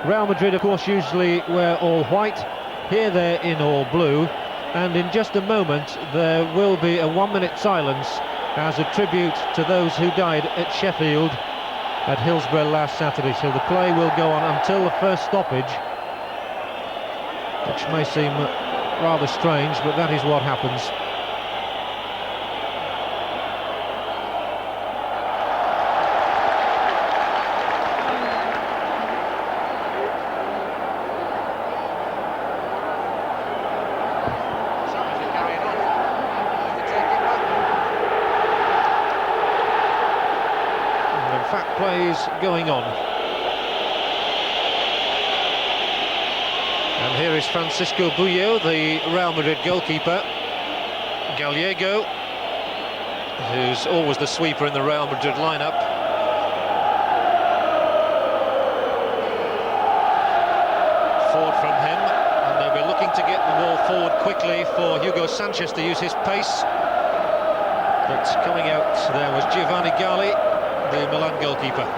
Real Madrid, of course, usually wear all white. Here they're in all blue. And in just a moment, there will be a 1-minute silence as a tribute to those who died at Sheffield at Hillsborough last Saturday. So the play will go on until the first stoppage, which may seem rather strange, but that is what happens. Plays going on, and here is Francisco Bullo, the Real Madrid goalkeeper. Gallego, who's always the sweeper in the Real Madrid lineup. Forward from him, and they'll be looking to get the ball forward quickly for Hugo Sanchez to use his pace. But coming out there was Giovanni Galli, the Milan goalkeeper.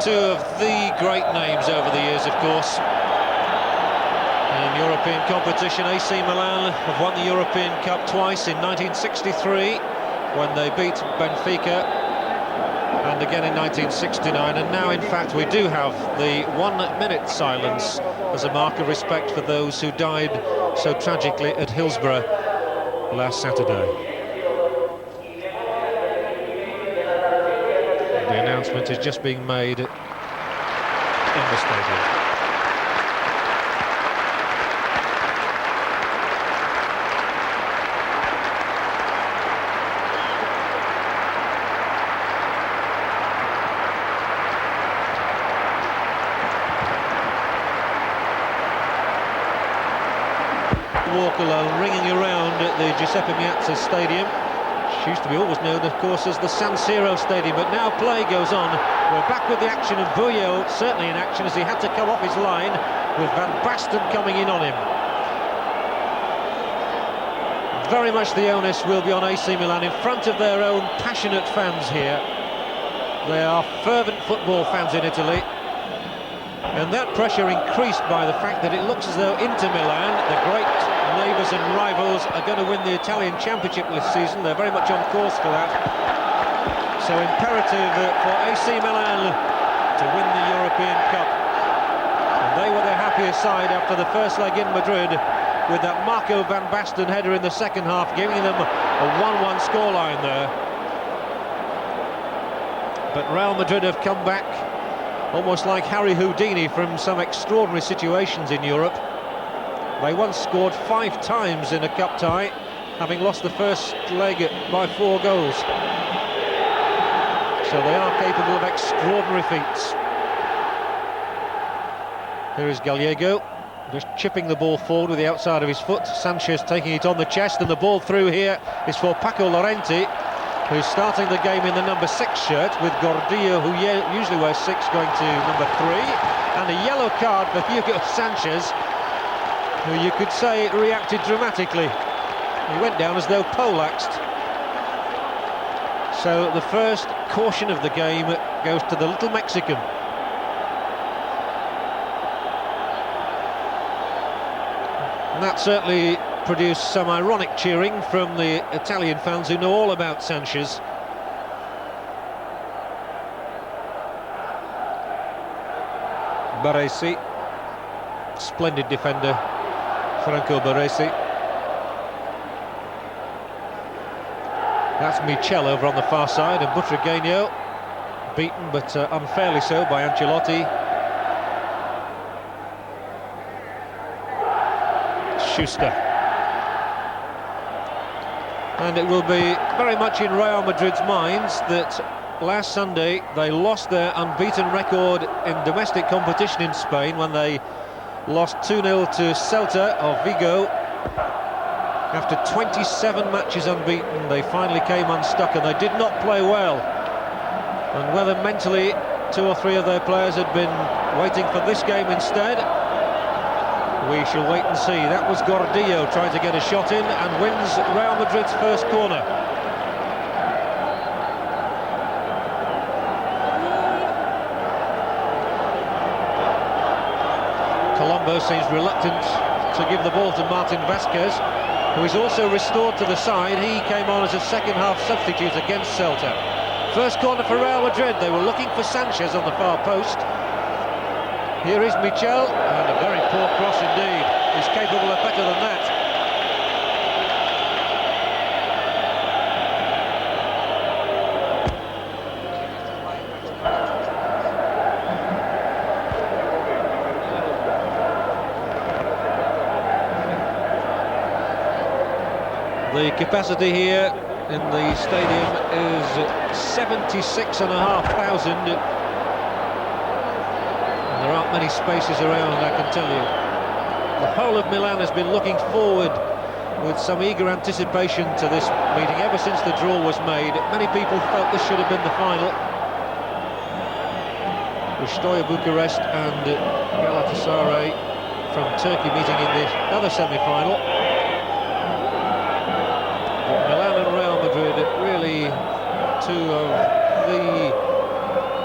Two of the great names over the years, of course, in European competition. AC Milan have won the European Cup twice, in 1963 when they beat Benfica, and again in 1969. And now, in fact, we do have the 1-minute silence as a mark of respect for those who died so tragically at Hillsborough last Saturday. The announcement is just being made in the stadium. Walk alone, ringing around at the Giuseppe Meazza Stadium. Used to be always known, of course, as the San Siro Stadium, but now play goes on. We're back with the action, and Bullo certainly in action as he had to come off his line, with Van Basten coming in on him. Very much the onus will be on AC Milan in front of their own passionate fans here. They are fervent football fans in Italy, and that pressure increased by the fact that it looks as though Inter Milan, the great neighbours and rivals, are going to win the Italian Championship this season. They're very much on course for that. So imperative for AC Milan to win the European Cup. And they were the happiest side after the first leg in Madrid, with that Marco Van Basten header in the second half, giving them a 1-1 scoreline there. But Real Madrid have come back almost like Harry Houdini from some extraordinary situations in Europe. They once scored 5 times in a cup tie, having lost the first leg by 4 goals. So they are capable of extraordinary feats. Here is Gallego, just chipping the ball forward with the outside of his foot. Sanchez taking it on the chest, and the ball through here is for Paco Llorente, who's starting the game in the number 6 shirt, with Gordillo, who usually wears 6, going to number 3. And a yellow card for Hugo Sanchez, who you could say reacted dramatically. He went down as though poleaxed. So the first caution of the game goes to the little Mexican. And that certainly produced some ironic cheering from the Italian fans who know all about Sanchez. Baresi, splendid defender, Franco Baresi. That's Michel over on the far side, and Butragueño, beaten but unfairly so by Ancelotti. Schuster. And it will be very much in Real Madrid's minds that last Sunday they lost their unbeaten record in domestic competition in Spain when they lost 2-0 to Celta of Vigo. After 27 matches unbeaten, they finally came unstuck, and they did not play well. And whether mentally 2 or 3 of their players had been waiting for this game instead, we shall wait and see. That was Gordillo trying to get a shot in, and wins Real Madrid's first corner. Colombo seems reluctant to give the ball to Martin Vasquez, who is also restored to the side. He came on as a second-half substitute against Celta. First corner for Real Madrid. They were looking for Sanchez on the far post. Here is Michel, and a very poor cross indeed. He's capable of better than that. The capacity here in the stadium is 76,500. There aren't many spaces around, I can tell you. The whole of Milan has been looking forward with some eager anticipation to this meeting ever since the draw was made. Many people felt this should have been the final, with Steaua Bucharest and Galatasaray from Turkey meeting in the other semi-final. Milan and Real Madrid, really two of the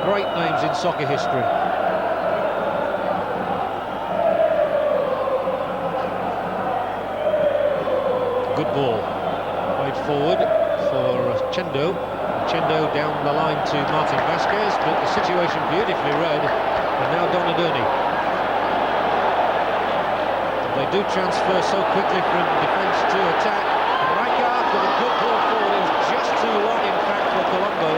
great names in soccer history. Good ball, played forward for Chendo. Chendo down the line to Martin Vasquez, but the situation beautifully read, and now Donadoni. They do transfer so quickly from defence to attack. And Rijkaard with a good ball forward. It was just too long, in fact, for Colombo.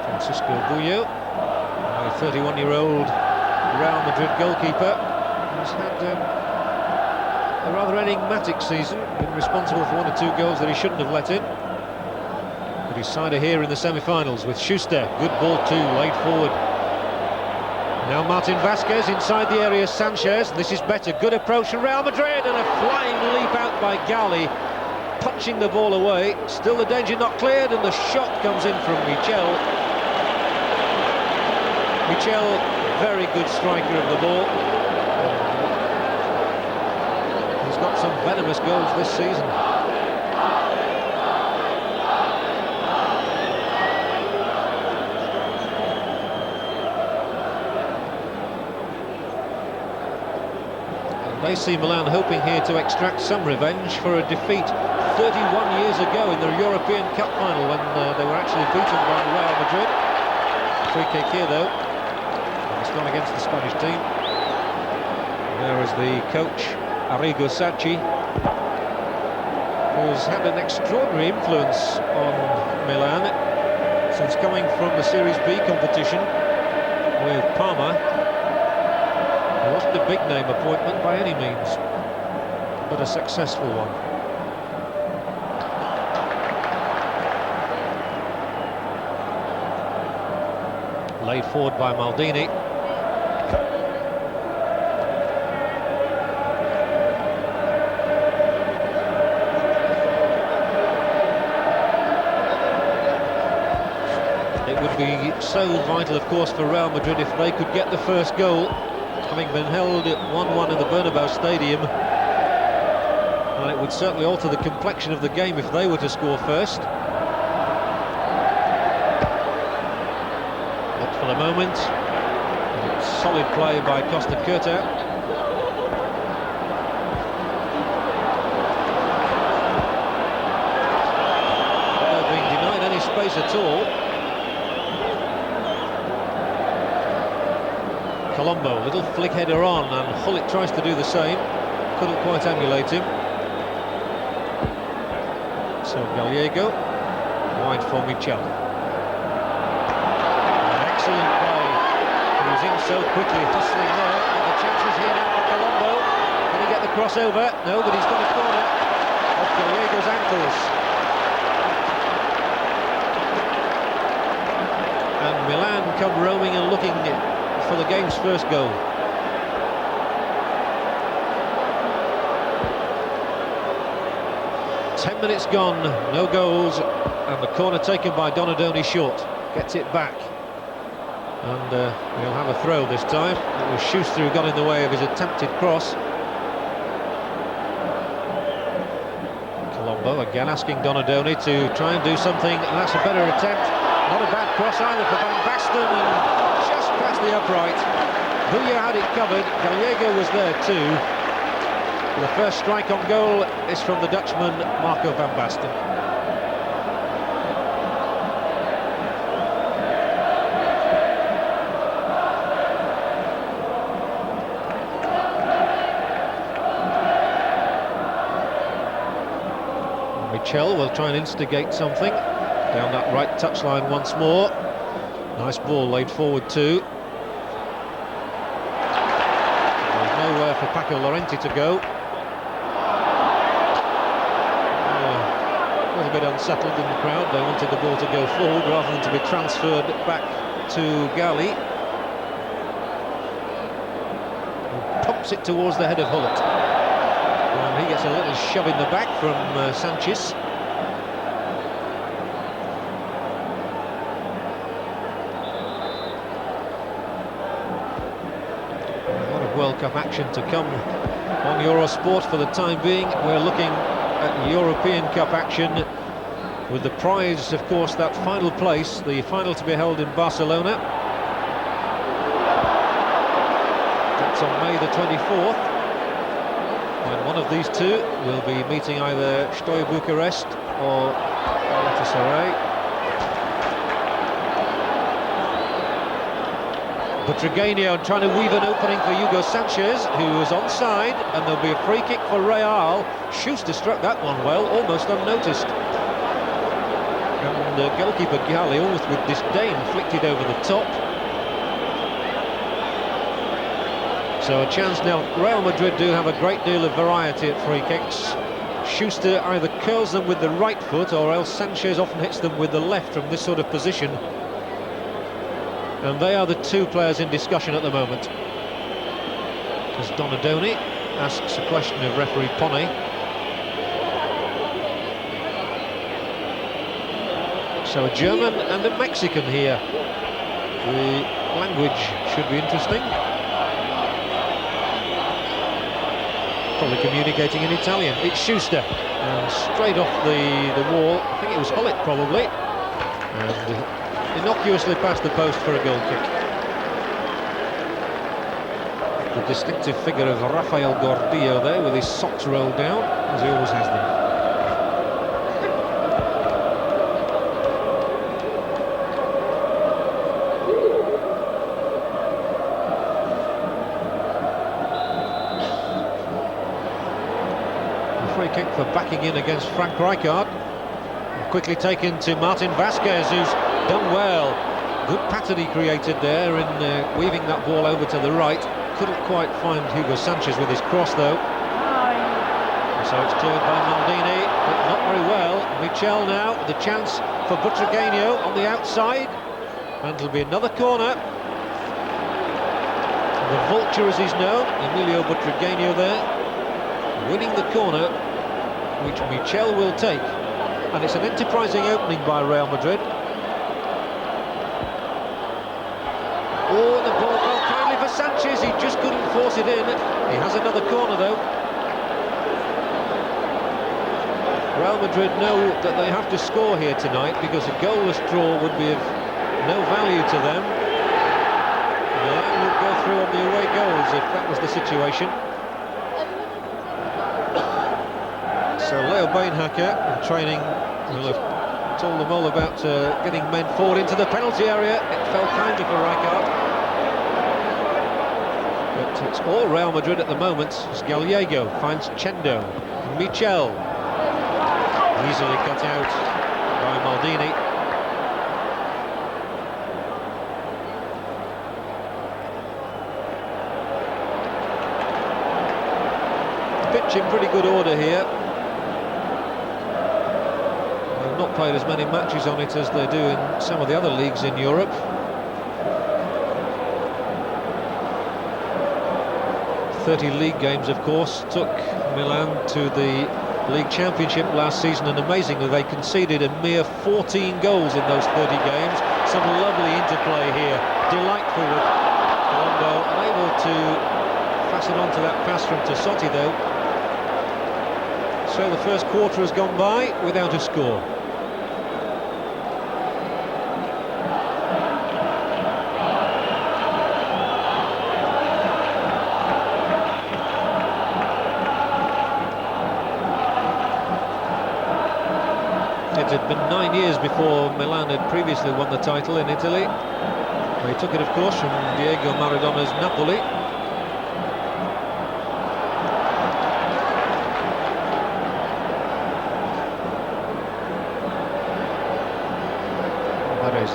Francisco Buyo, a 31-year-old Real Madrid goalkeeper, who's had a rather enigmatic season, been responsible for 1 or 2 goals that he shouldn't have let in. But his side are here in the semi-finals with Schuster. Good ball too, laid forward. Now Martin Vasquez inside the area, Sanchez. This is better, good approach from Real Madrid, and a flying leap out by Gali, punching the ball away. Still the danger not cleared, and the shot comes in from Michel. Michel, very good striker of the ball. He's got some venomous goals this season. And AC Milan hoping here to extract some revenge for a defeat 31 years ago in the European Cup final, when they were actually beaten by Real Madrid. Free kick here though. It's gone against the Spanish team. There is the coach, Arrigo Sacchi, who's had an extraordinary influence on Milan since coming from the Series B competition with Parma. It wasn't a big name appointment by any means, but a successful one. Laid forward by Maldini. It would be so vital, of course, for Real Madrid if they could get the first goal, having been held at 1-1 in the Bernabeu Stadium. And it would certainly alter the complexion of the game if they were to score first. Not for the moment. Solid play by Costa Curta. They're being denied any space at all. Colombo, little flick header on, and Hullet tries to do the same. Couldn't quite emulate him. So Gallego, wide for Michel. An excellent play. He was in so quickly, hustling there. And the chances here now for Colombo. Can he get the crossover? No, but he's got a corner off Gallego's ankles. And Milan come roaming and looking for the game's first goal. Ten minutes gone, no goals, and the corner taken by Donadoni short. Gets it back, and he'll have a throw this time. It was Schuster who got in the way of his attempted cross. elbow, again asking Donadoni to try and do something, and that's a better attempt. Not a bad cross either for Van Basten, and just past the upright. Villa had it covered, Gallego was there too. The first strike on goal is from the Dutchman, Marco van Basten. Michel will try and instigate something down that right touchline once more. Nice ball laid forward too. There's nowhere for Paco Llorente to go. A little bit unsettled in the crowd. They wanted the ball to go forward rather than to be transferred back to Gali. He pumps it towards the head of Hullet. And he gets a little shove in the back from Sanchez. A lot of World Cup action to come on Eurosport for the time being. We're looking at European Cup action with the prize, of course, that final place, the final to be held in Barcelona. That's on May the 24th. And one of these two will be meeting either Steaua Bucharest or Galatasaray. Butragueño trying to weave an opening for Hugo Sanchez, who was onside, and there'll be a free kick for Real. Schuster struck that one well, almost unnoticed. And goalkeeper Gali, almost with disdain, flicked it over the top. So a chance now. Real Madrid do have a great deal of variety at free kicks. Schuster either curls them with the right foot, or else Sanchez often hits them with the left from this sort of position. And they are the two players in discussion at the moment. As Donadoni asks a question of referee Ponnet. So a German and a Mexican here. The language should be interesting. Probably communicating in Italian. It's Schuster, and straight off the wall. I think it was Hullet probably, and innocuously past the post for a goal kick. The distinctive figure of Rafael Gordillo there, with his socks rolled down, as he always has them. Free kick for backing in against Frank Rijkaard. Quickly taken to Martin Vasquez, who's done well. Good pattern he created there in weaving that ball over to the right. Couldn't quite find Hugo Sanchez with his cross though. So it's cleared by Maldini, but not very well. Michel now, the chance for Butragueño on the outside. And it'll be another corner. The vulture, as he's known, Emilio Butragueño there, winning the corner, which Michel will take. And it's an enterprising opening by Real Madrid. Oh, the ball fell kindly for Sanchez, he just couldn't force it in. He has another corner though. Real Madrid know that they have to score here tonight, because a goalless draw would be of no value to them. They would go through on the away goals if that was the situation. So Leo Beenhakker, in training, will have told them all about getting men forward into the penalty area. It fell kindly for Rijkaard. But it's all Real Madrid at the moment, as Gallego finds Chendo. Michel, easily cut out by Maldini. Pitch in pretty good order here. Not played as many matches on it as they do in some of the other leagues in Europe. "30 league games, of course, took Milan to the League Championship last season, and amazingly they conceded a mere 14 goals in those 30 games. Some lovely interplay here, delightful with Colombo, unable to fasten on to that pass from Tassotti though. So the first quarter has gone by without a score. It had been 9 years before Milan had previously won the title in Italy. They took it, of course, from Diego Maradona's Napoli. The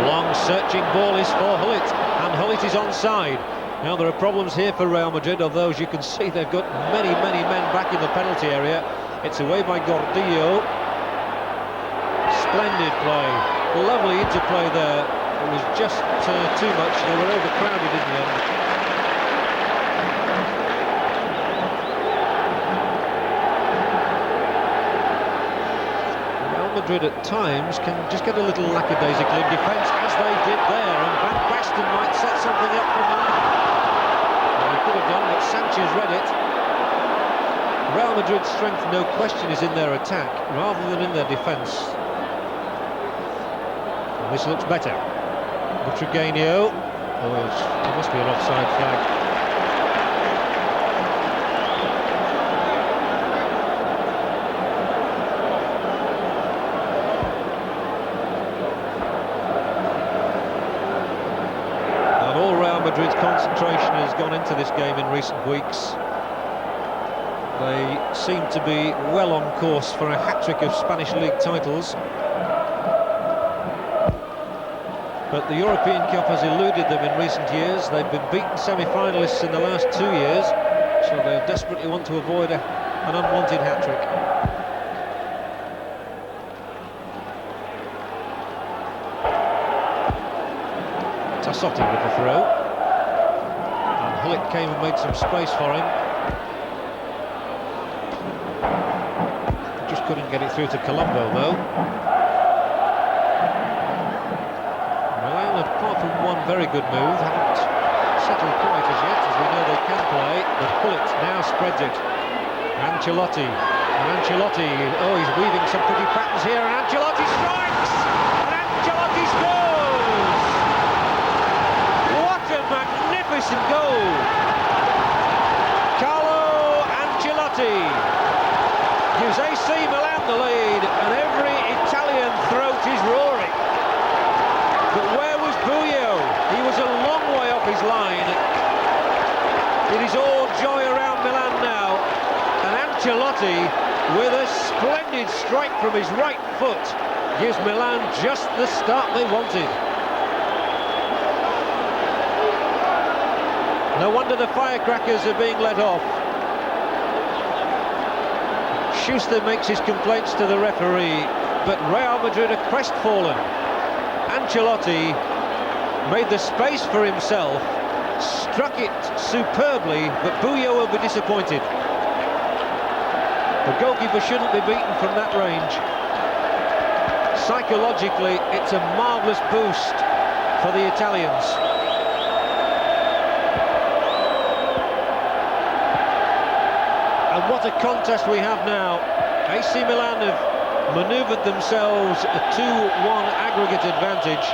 long searching ball is for Hullit, and Hullit is onside. Now there are problems here for Real Madrid, although as you can see they've got many men back in the penalty area. It's away by Gordillo. Splendid play, lovely interplay there. It was just too much, they were overcrowded in the end. Madrid at times can just get a little lackadaisical in defence, as they did there, and Van Basten might set something up for Milan. Well, he could have done, but Sanchez read it. Real Madrid's strength, no question, is in their attack rather than in their defence. And this looks better. Butragueño. Oh, there must be an offside flag. Madrid's concentration has gone into this game in recent weeks. They seem to be well on course for a hat-trick of Spanish league titles. But the European Cup has eluded them in recent years. They've been beaten semi-finalists in the last 2 years, so they desperately want to avoid an unwanted hat-trick. Tassotti with the throw. Hullit came and made some space for him. Just couldn't get it through to Colombo, though. Milan, apart from one very good move, haven't settled quite as yet, as we know they can play. But Hullit now spreads it. Ancelotti. And Ancelotti, oh, he's weaving some pretty patterns here, and Ancelotti strikes! And Ancelotti scores! What a magnificent goal! Carlo Ancelotti gives AC Milan the lead, and every Italian throat is roaring. But where was Buio? He was a long way off his line. It is all joy around Milan now, and Ancelotti, with a splendid strike from his right foot, gives Milan just the start they wanted. No wonder the firecrackers are being let off. Schuster makes his complaints to the referee, but Real Madrid are crestfallen. Ancelotti made the space for himself, struck it superbly, but Buio will be disappointed. The goalkeeper shouldn't be beaten from that range. Psychologically, it's a marvellous boost for the Italians. And what a contest we have now. AC Milan have manoeuvred themselves a 2-1 aggregate advantage.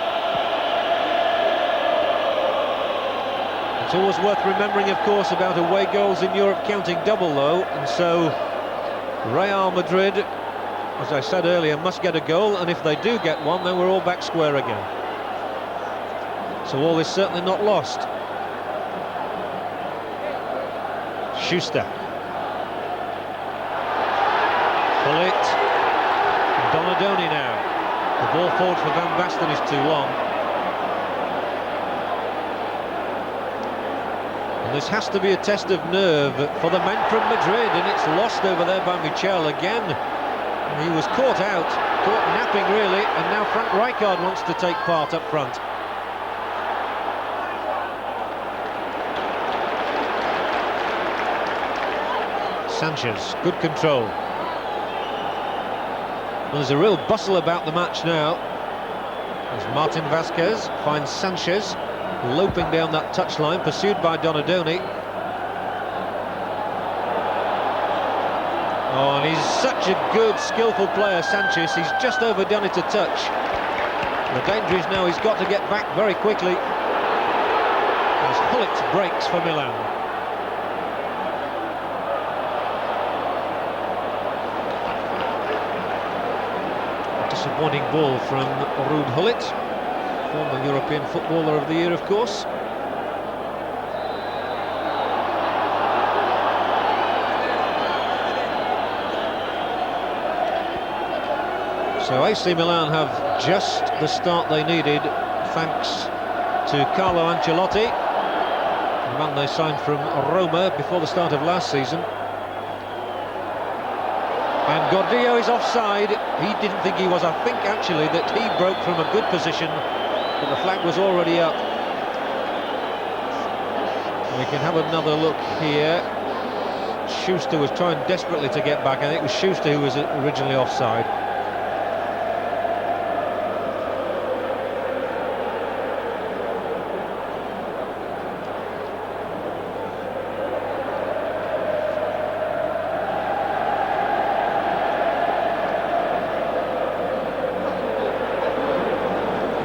It's always worth remembering, of course, about away goals in Europe counting double, though, and so Real Madrid, as I said earlier, must get a goal, and if they do get one, then we're all back square again. So all is certainly not lost. Schuster. Hullit. Donadoni now. The ball forward for Van Basten is too long. And this has to be a test of nerve for the men from Madrid, and it's lost over there by Michel again. He was caught out, caught napping really, and now Frank Rijkaard wants to take part up front. Sanchez, good control. Well, there's a real bustle about the match now, as Martin Vasquez finds Sanchez loping down that touchline, pursued by Donadoni. Oh, and he's such a good, skillful player, Sanchez. He's just overdone it a touch. The danger is now he's got to get back very quickly. As Hullet breaks for Milan. A disappointing ball from Ruud Hullet, former European Footballer of the Year, of course. So AC Milan have just the start they needed, thanks to Carlo Ancelotti, the man they signed from Roma before the start of last season. And Gordillo is offside. He didn't think he was. I think actually that he broke from a good position, but the flag was already up. We can have another look here. Schuster was trying desperately to get back. I think it was Schuster who was originally offside.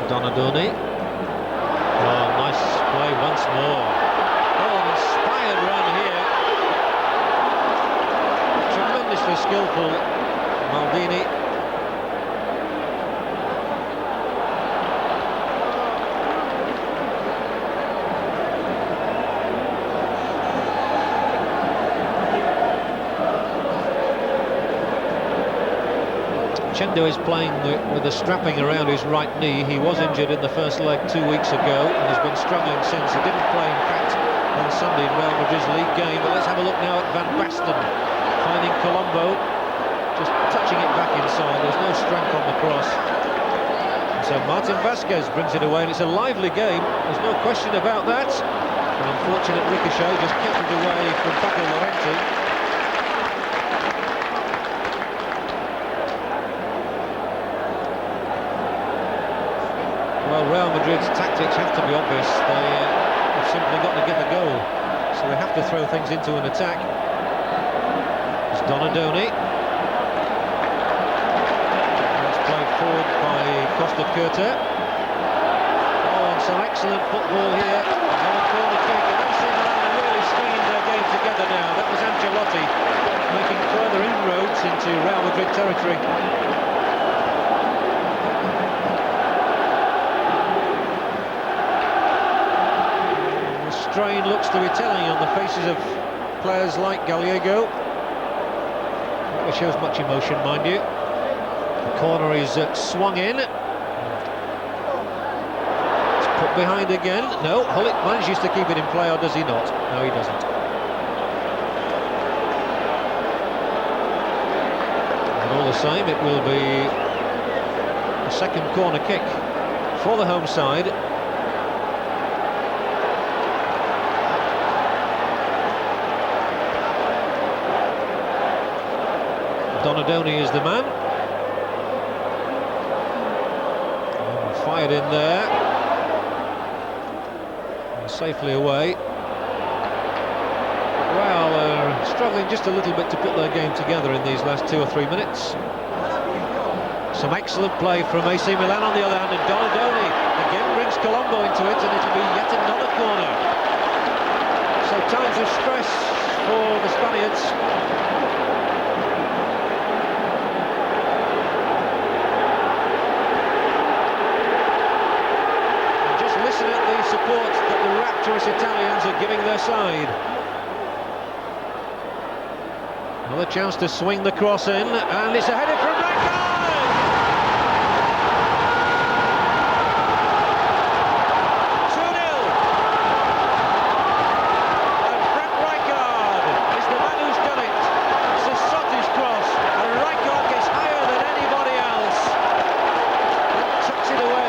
Donadoni. Oh, nice play once more. Oh, an inspired run here. Tremendously skillful Maldini. Chendo is playing with a strapping around his right knee. He was injured in the first leg 2 weeks ago and has been struggling since. He didn't play, in fact, on Sunday in Real Madrid's league game. But let's have a look now at Van Basten, finding Colombo, just touching it back inside. There's no strength on the cross. So Martin Vasquez brings it away, and it's a lively game. There's no question about that. An unfortunate ricochet just kept it away from Paco Llorente. Well, Real Madrid's tactics have to be obvious. They've simply got to get a goal, so they have to throw things into an attack. It's Donadoni. That's played forward by Costa Curta. Oh, and some excellent football here. Another corner kick. And AC Milan are really stringing their game together now. That was Ancelotti making further inroads into Real Madrid territory. Strain looks to be telling on the faces of players like Gallego. It shows much emotion, mind you. The corner is swung in. It's put behind again. No, Hullet manages to keep it in play, or does he not? No, he doesn't. And all the same, it will be a second corner kick for the home side. Donadoni is the man. And fired in there. And safely away. Well, struggling just a little bit to put their game together in these last 2 or 3 minutes. Some excellent play from AC Milan on the other hand, and Donadoni again brings Colombo into it, and it'll be yet another corner. So times of stress for the Spaniards. Support that the rapturous Italians are giving their side. Another chance to swing the cross in, and it's a header from Rijkaard! 2-0. And Frank Rijkaard is the man who's done it. It's a Scottish cross, and Rijkaard gets higher than anybody else and tucks it away.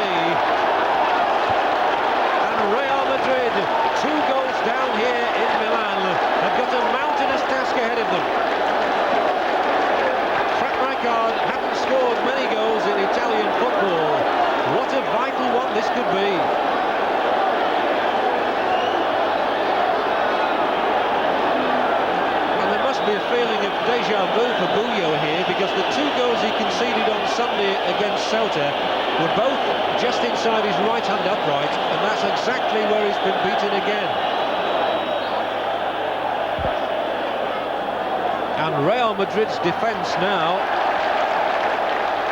Real Madrid, 2 goals down here in Milan, have got a mountainous task ahead of them. Frank Rijkaard hasn't scored Monday against Celta were both just inside his right-hand upright, and that's exactly where he's been beaten again. And Real Madrid's defence now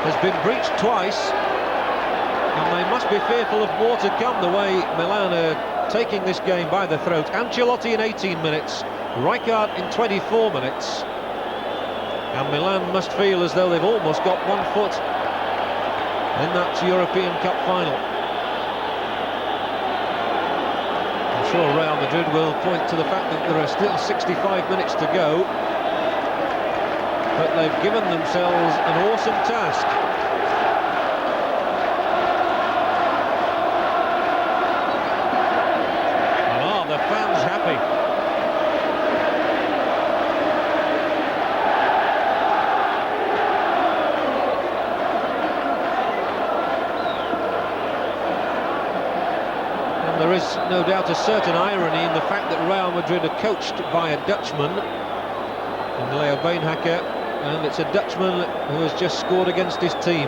has been breached twice, and they must be fearful of more to come, the way Milan are taking this game by the throat. Ancelotti in 18 minutes, Rijkaard in 24 minutes, and Milan must feel as though they've almost got 1 foot in that European Cup final. I'm sure Real Madrid will point to the fact that there are still 65 minutes to go, but they've given themselves an awesome task. And are the fans happy? And there is no doubt a certain irony in the fact that Real Madrid are coached by a Dutchman, Leo Beenhakker, and it's a Dutchman who has just scored against his team.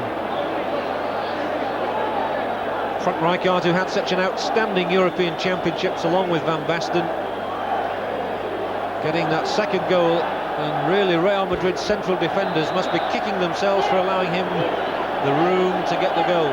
Frank Rijkaard, who had such an outstanding European Championships along with Van Basten, getting that second goal, and really Real Madrid's central defenders must be kicking themselves for allowing him the room to get the goal.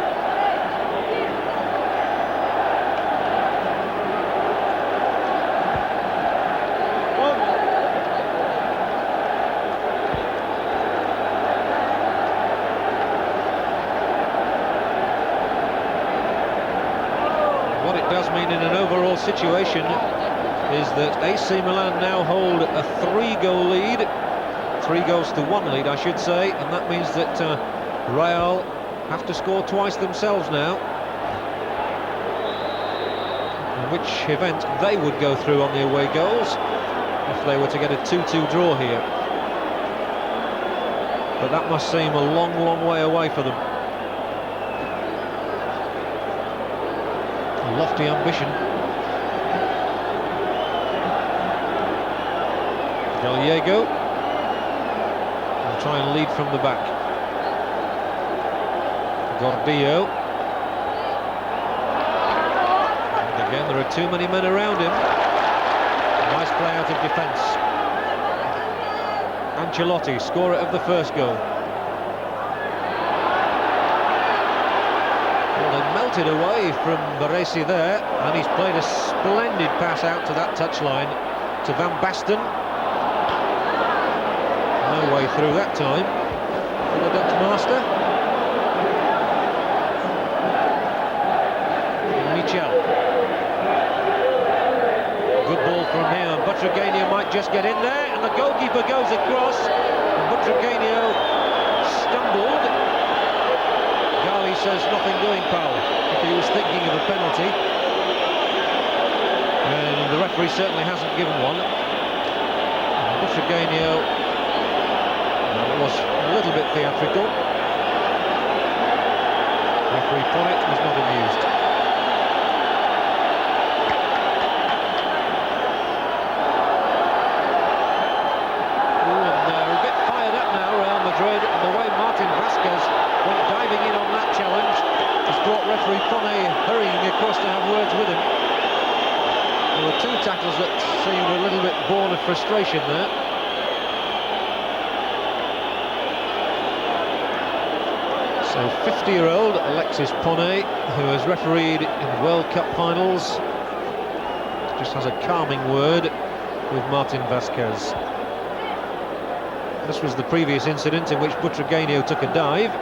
What it does mean in an overall situation is that AC Milan now hold a 3-goal lead, 3 goals to 1 lead I should say, and that means that Real have to score twice themselves now, in which event they would go through on the away goals if they were to get a 2-2 draw here. But that must seem a long, long way away for them. A lofty ambition. Gallego will try and lead from the back. Gordillo. And again, there are too many men around him. Nice play out of defence. Ancelotti, scorer of the first goal. Well, they melted away from Baresi there, and he's played a splendid pass out to that touchline to Van Basten. No way through that time for the Dutch master. Michel. Good ball from here. Butragueño might just get in there, and the goalkeeper goes across. And Butragueño stumbled. Gali says nothing doing, pal, if he was thinking of a penalty. And the referee certainly hasn't given one. Butragueño was a little bit theatrical. Referee Ponnet was not amused. And they're a bit fired up now, Real Madrid, and the way Martin Vasquez went diving in on that challenge has brought referee Ponnet hurrying across to have words with him. There were 2 tackles that seemed a little bit born of frustration there. So 50-year-old Alexis Ponnet, who has refereed in World Cup finals, just has a calming word with Martin Vasquez. This was the previous incident in which Butragueño took a dive.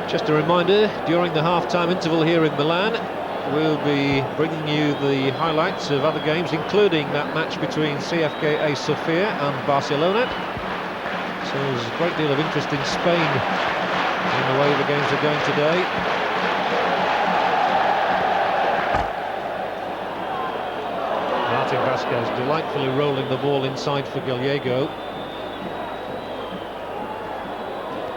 Just a reminder, during the half-time interval here in Milan, we'll be bringing you the highlights of other games, including that match between CFKA Sofia and Barcelona. So there's a great deal of interest in Spain in the way the games are going today. Vasquez delightfully rolling the ball inside for Gallego.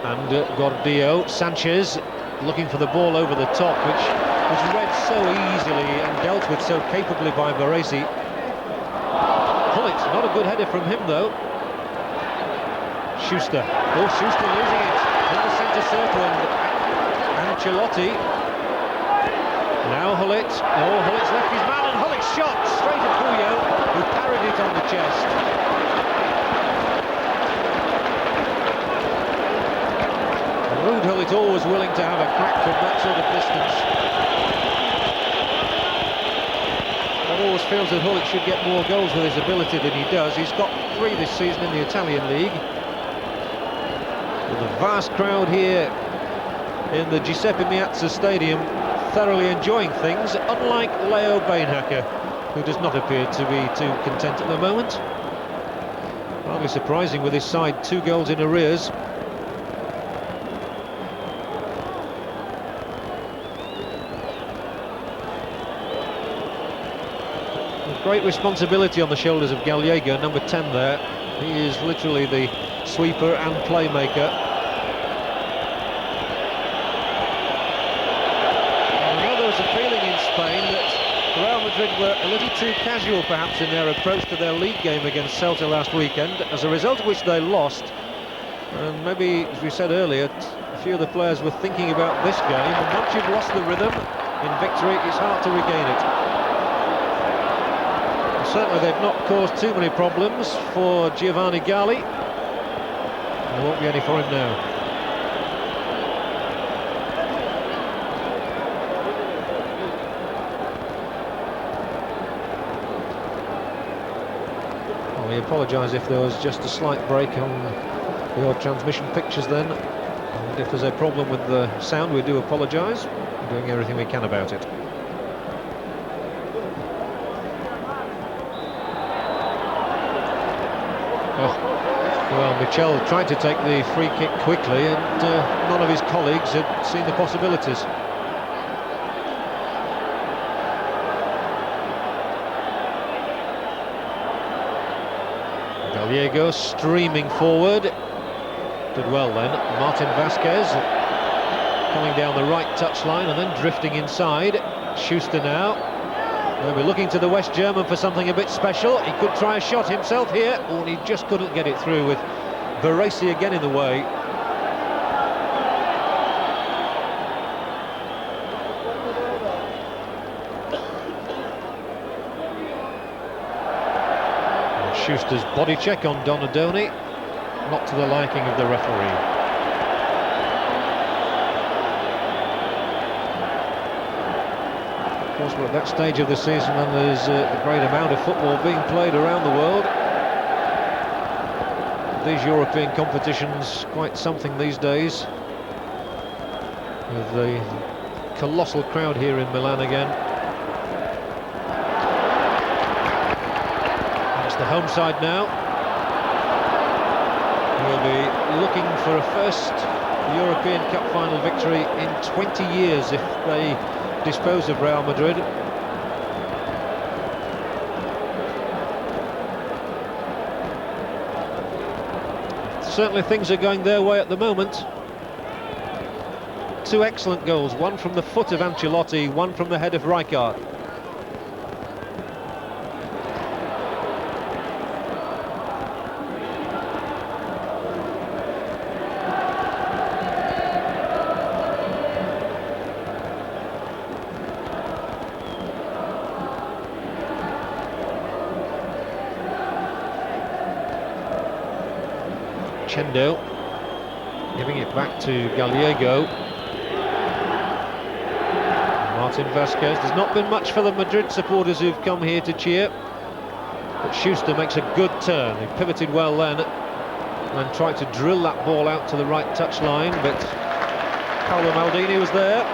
And Gordillo. Sanchez looking for the ball over the top, which was read so easily and dealt with so capably by Baresi. Hullet, not a good header from him though. Schuster. Oh, Schuster losing it in the centre circle, and Ancelotti. Now Hullet. Oh, Hullet's left his man, and Hullet's shot straight at Puyo, who parried it on the chest. Ruud Hullet always willing to have a crack from that sort of distance. One always feels that Hullet should get more goals with his ability than he does. He's got 3 this season in the Italian league. With a vast crowd here in the Giuseppe Meazza Stadium, thoroughly enjoying things, unlike Leo Beenhakker, who does not appear to be too content at the moment. Hardly surprising with his side 2 goals in arrears. Great responsibility on the shoulders of Gallego, number 10 there. He is literally the sweeper and playmaker. I know there was a feeling in Spain that Real Madrid were a little too casual perhaps in their approach to their league game against Celta last weekend, as a result of which they lost. And maybe, as we said earlier, a few of the players were thinking about this game, and once you've lost the rhythm in victory, it's hard to regain it. Certainly they've not caused too many problems for Giovanni Galli. There won't be any for him now. Well, we apologise if there was just a slight break on your transmission pictures then. And if there's a problem with the sound, we do apologise. We're doing everything we can about it. Well, Michel tried to take the free kick quickly, and none of his colleagues had seen the possibilities. Gallego streaming forward. Did well then. Martin Vasquez coming down the right touchline and then drifting inside. Schuster now. They'll be looking to the West German for something a bit special. He could try a shot himself here, or he just couldn't get it through, with Baresi again in the way. And Schuster's body check on Donadoni, not to the liking of the referee. Of course, we're at that stage of the season when there's a great amount of football being played around the world. These European competitions, quite something these days, with the colossal crowd here in Milan again. It's the home side now. We'll be looking for a first European Cup final victory in 20 years if they dispose of Real Madrid. Certainly things are going their way at the moment. 2 excellent goals, one from the foot of Ancelotti, one from the head of Rijkaard. Chendo giving it back to Gallego. Martin Vasquez. There's not been much for the Madrid supporters who've come here to cheer, but Schuster makes a good turn. He pivoted well then and tried to drill that ball out to the right touchline, but Paolo Maldini was there.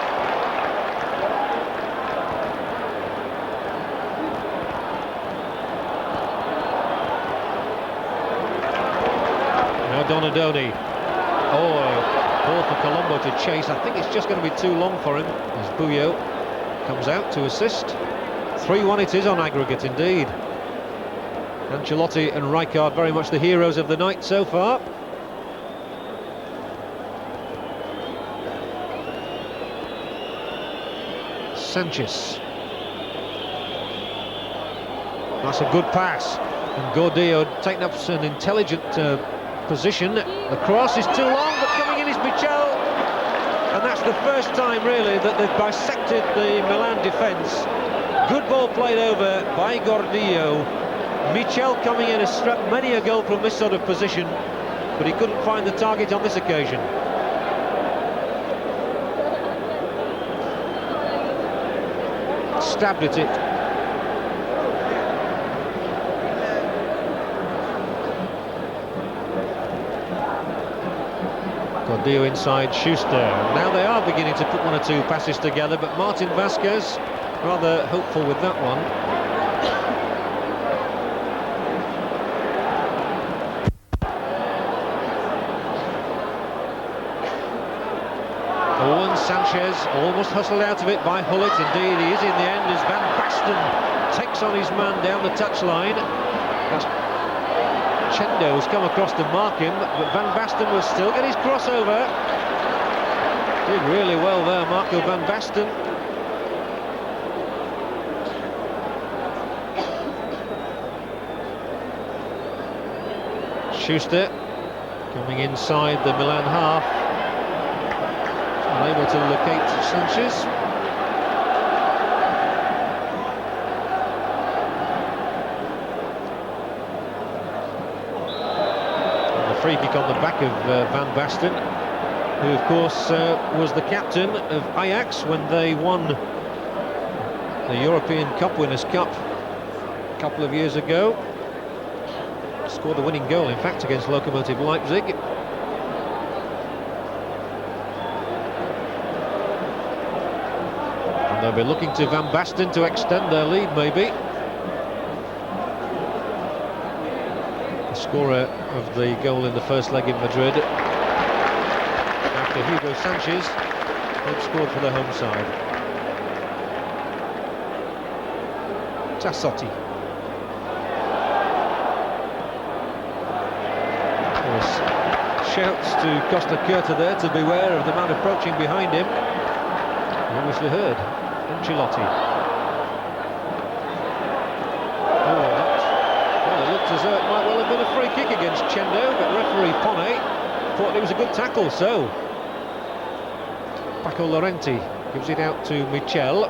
Donadoni. Oh, ball for Colombo to chase. I think it's just going to be too long for him as Puyo comes out to assist. 3-1 it is on aggregate indeed. Ancelotti and Rijkaard very much the heroes of the night so far. Sanchez. That's a good pass. And Gordillo taking up an intelligent position. The cross is too long, but coming in is Michel. And that's the first time, really, that they've bisected the Milan defence. Good ball played over by Gordillo. Michel coming in has struck many a goal from this sort of position, but he couldn't find the target on this occasion. Stabbed at it. Gordillo inside Schuster. Now they are beginning to put one or two passes together, but Martin Vasquez rather hopeful with that one. Owen Sanchez almost hustled out of it by Hullet. Indeed, he is in the end as Van Basten takes on his man down the touchline. Chendo has come across to mark him, but Van Basten will still get his crossover. Did really well there, Marco Van Basten. Schuster coming inside the Milan half, unable to locate Sanchez. Free kick on the back of Van Basten, who of course was the captain of Ajax when they won the European Cup Winners' Cup a couple of years ago. Scored the winning goal, in fact, against Lokomotiv Leipzig. And they'll be looking to Van Basten to extend their lead, maybe. Scorer of the goal in the first leg in Madrid, after Hugo Sanchez had scored for the home side. Tassotti. Shouts to Costa Curta there to beware of the man approaching behind him. He obviously heard Ancelotti. As though it might well have been a free kick against Chendo, but referee Ponnet thought it was a good tackle, so Paco Llorente gives it out to Michel.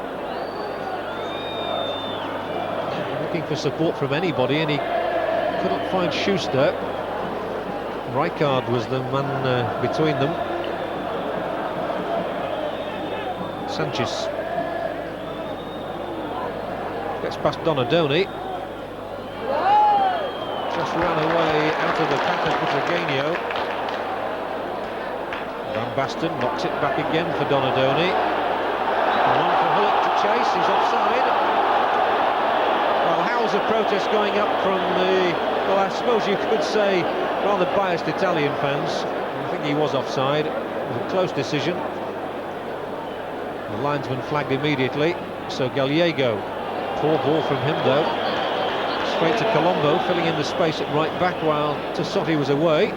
Looking for support from anybody, and he couldn't find Schuster. Rijkaard was the man between them. Sanchez gets past Donadoni. Just ran away out of the path of Butragueño. Van Basten knocks it back again for Donadoni. And on for Hullet to chase, he's offside. Well, howls of protest going up from the, well, I suppose you could say, rather biased Italian fans. I think he was offside. It was a close decision. The linesman flagged immediately, so Gallego. Poor ball from him though. Straight to Colombo, filling in the space at right back while Tassotti was away.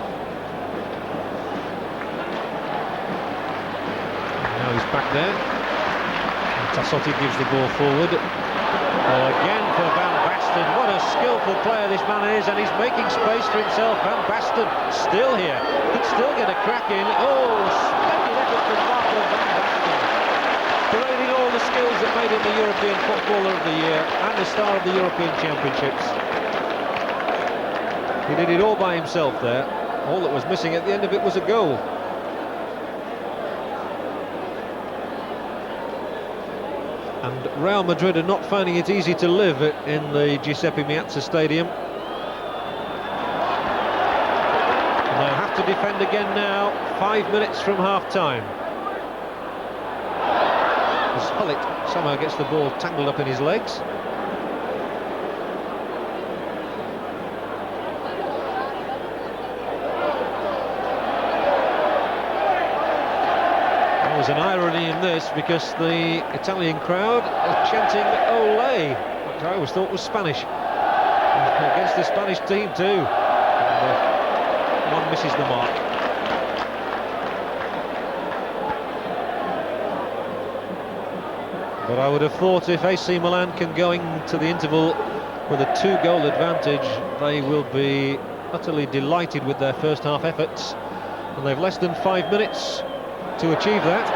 Now he's back there. And Tassotti gives the ball forward. Oh, again for Van Basten. What a skillful player this man is, and he's making space for himself. Van Basten still here. Could still get a crack in. Oh, splendid effort from Marco Van Basten. Parading all the skills that made him the European Footballer of the Year and the star of the European Championships. He did it all by himself there. All that was missing at the end of it was a goal. And Real Madrid are not finding it easy to live in the Giuseppe Meazza Stadium. And they'll have to defend again now, 5 minutes from half-time. As Hullet somehow gets the ball tangled up in his legs. There's an irony in this because the Italian crowd are chanting "Ole," which I always thought was Spanish, against the Spanish team too. And, one misses the mark. But I would have thought if AC Milan can go into the interval with a 2-goal advantage, they will be utterly delighted with their first half efforts. And they've less than 5 minutes to achieve that.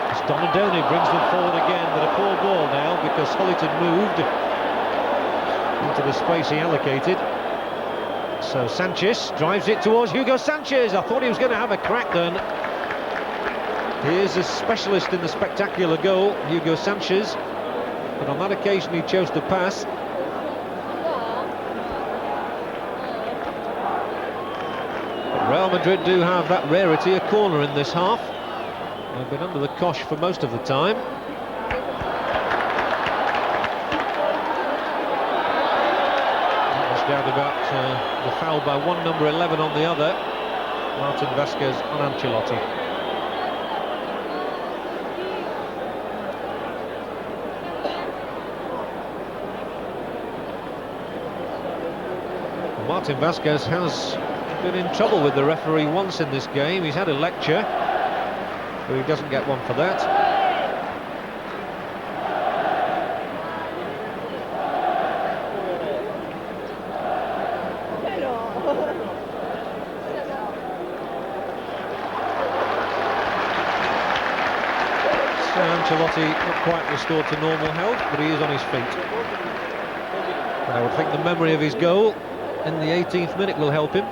As Donadoni brings them forward again, but a poor ball now because Hullet had moved into the space he allocated. So Sanchez drives it towards Hugo Sanchez. I thought he was going to have a crack then. He is a specialist in the spectacular goal, Hugo Sanchez, but on that occasion he chose to pass. But Real Madrid do have that rarity, a corner in this half. They've been under the cosh for most of the time. There's doubt about the foul by one, number 11 on the other, Martin Vasquez on Ancelotti. Martin Vasquez has been in trouble with the referee once in this game. He's had a lecture, but he doesn't get one for that. So Ancelotti not quite restored to normal health, but he is on his feet. And I would think the memory of his goal in the 18th minute will help him.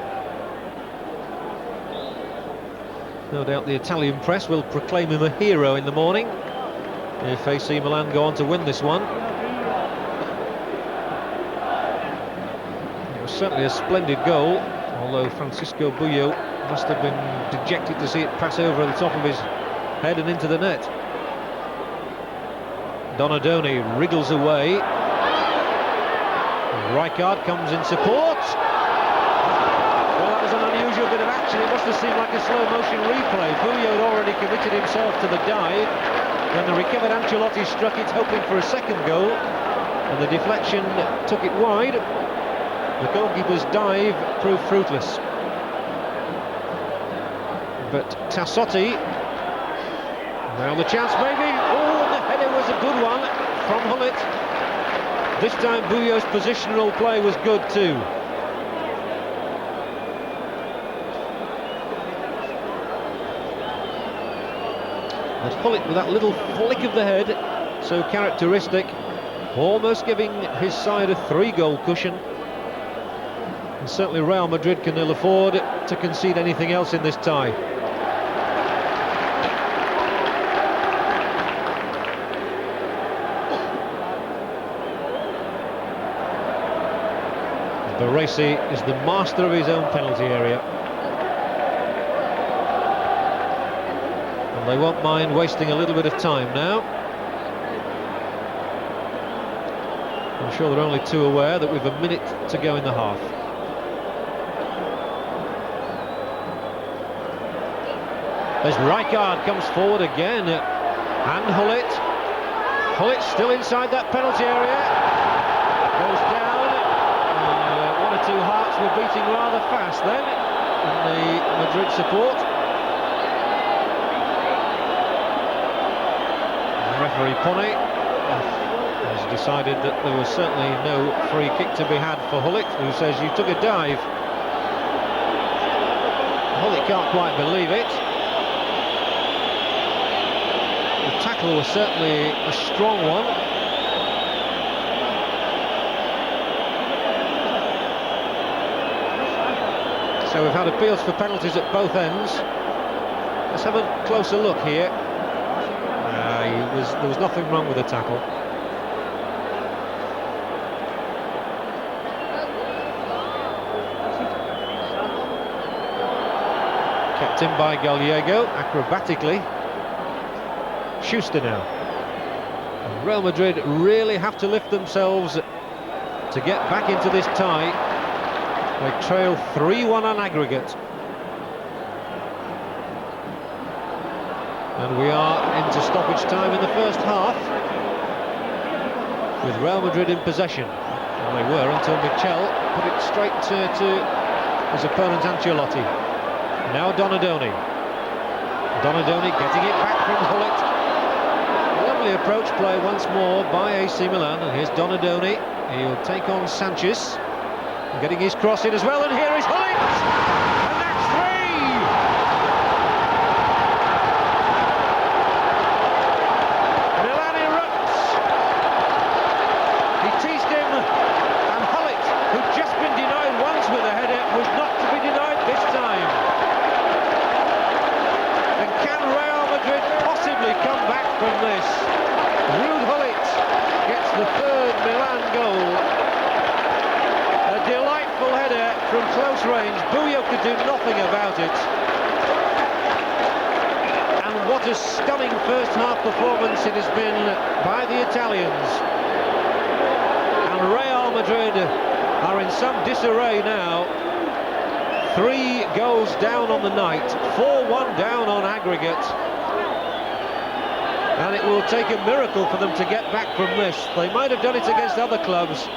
No doubt the Italian press will proclaim him a hero in the morning if AC Milan go on to win this one. It was certainly a splendid goal, although Francisco Bullo must have been dejected to see it pass over the top of his head and into the net. Donadoni wriggles away. Rijkaard comes in support. Well, that was an unusual bit of action. It must have seemed like a slow motion replay. Bullo had already committed himself to the dive when the recovered Ancelotti struck it, hoping for a second goal, and the deflection took it wide. The goalkeeper's dive proved fruitless. But Tassotti, now the chance maybe. Oh, and the header was a good one from Hullet. This time Bullo's positional play was good too. And Hullet with that little flick of the head, so characteristic, almost giving his side a 3-goal cushion. And certainly Real Madrid can ill afford to concede anything else in this tie. Baresi is the master of his own penalty area. And they won't mind wasting a little bit of time now. I'm sure they're only too aware that we've a minute to go in the half. As Rijkaard comes forward again, and Hullet. Hullet still inside that penalty area. Goes down. Two hearts were beating rather fast then in the Madrid support. And referee Ponnet has decided that there was certainly no free kick to be had for Hullet, who says you took a dive. Hullet can't quite believe it. The tackle was certainly a strong one. So we've had appeals for penalties at both ends. Let's have a closer look here. There was nothing wrong with the tackle. Kept in by Gallego, acrobatically. Schuster now. And Real Madrid really have to lift themselves to get back into this tie. They trail 3-1 on aggregate. And we are into stoppage time in the first half, with Real Madrid in possession. And they were until Michel put it straight to his opponent Ancelotti. Now Donadoni. Donadoni getting it back from Hullet. Lovely approach play once more by AC Milan, and here's Donadoni. He'll take on Sanchez, getting his cross in as well, and here is Hullet! And that's three! Milan erupts. He teased him, and Hullet, who'd just been denied once with a header, was not to be denied this time. And can Real Madrid possibly come back from this? Ruud Hullet gets the third Milan goal. A delightful header from close range. Buyo could do nothing about it. And what a stunning first half performance it has been by the Italians. And Real Madrid are in some disarray now. 3 goals down on the night, 4-1 down on aggregate. And it will take a miracle for them to get back from this. They might have done it against other clubs,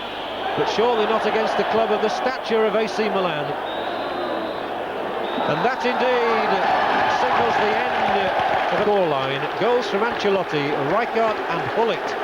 but surely not against a club of the stature of AC Milan. And that indeed signals the end of the scoreline. Goals from Ancelotti, Rijkaard and Hullet.